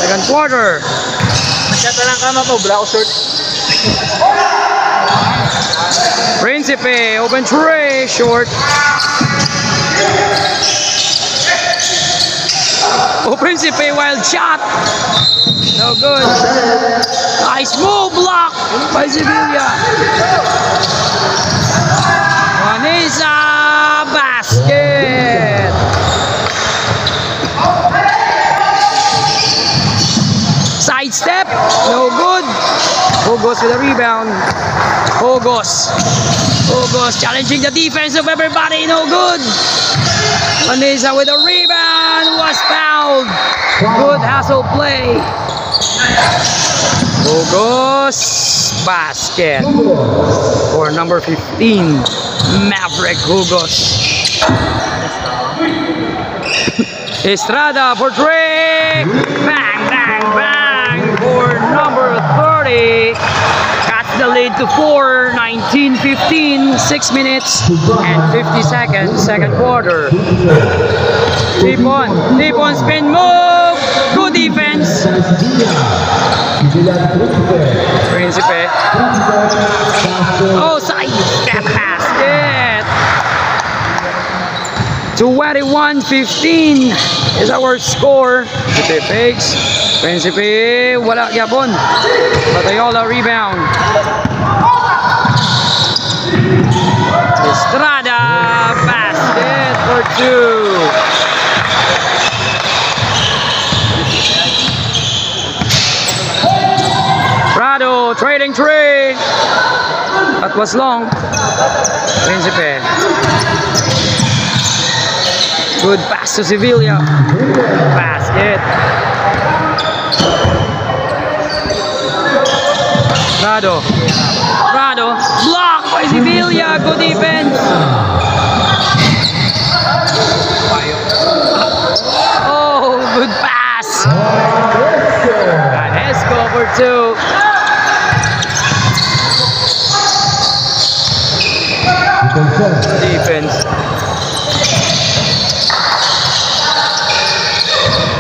Second quarter. Masyata lang kama mo, black short. Principe, open tray, short. Oh, Principe, wild shot. No good. Nice move, block by Sevilla. Vanessa, basket. Side step, no good. Hogos with a rebound. Hogos challenging the defense of everybody, no good. Vanessa with a rebound, was fouled. Good hustle play. Hogos, basket for number 15, Maverick Hogos. Estrada for three. Bang, bang, bang for number 30. Cuts the lead to 4, 19-15, 6 minutes and 50 seconds, second quarter. Deep on spin move. Good defense. Principe. Oh, side step basket. 21-15 is our score. Principe fakes. Principe, wala gyapon. Batayola rebound. Estrada basket for 2. Prado trading three. That was long. Principe. Good pass to Sevilla. Basket. Prado. Blocked by Sevilla. Good defense. Oh, good pass. Esco for 2. Defense.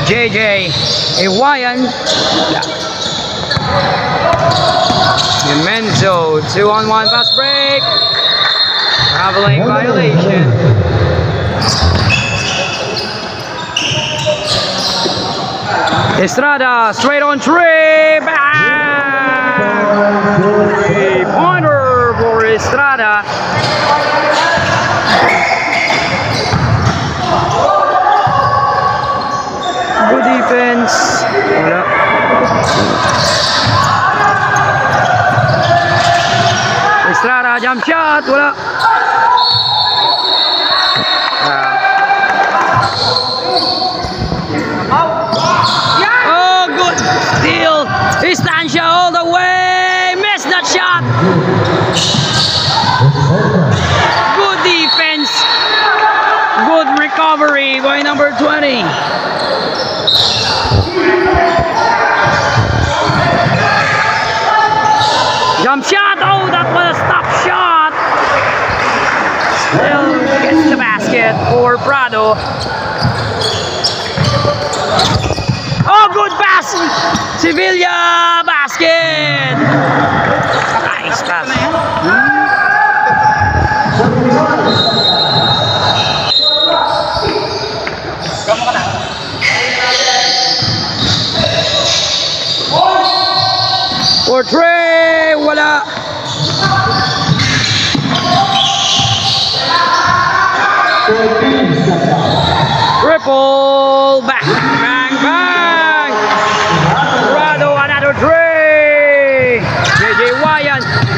JJ Iwayan. Menzo, 2-on-1 fast break. Traveling violation. Estrada straight on three. Bang! 3-pointer for Estrada. Good defense. Estrada jump shot. Wala. Oh, good steal. Estancia all the way. Missed that shot. Good defense. Good recovery by number 20. Jump shot. Oh, that was a stop shot. Still gets the basket for Prado. Oh, good pass. Sevilla basket. Nice pass. For Trey, wala. Triple back, bang, bang. Prado, another three. JJ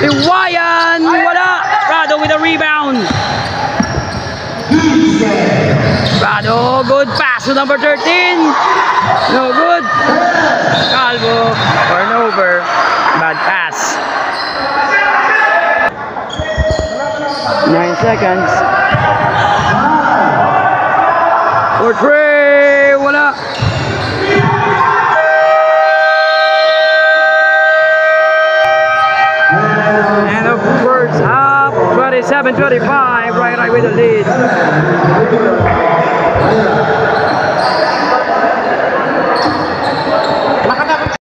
Iwayan, wala. Prado with a rebound. Prado, good pass to number 13. No good. Calvo, turnover. Bad pass. 9 seconds. For three, wala. And of first half, 27-25, right with the lead.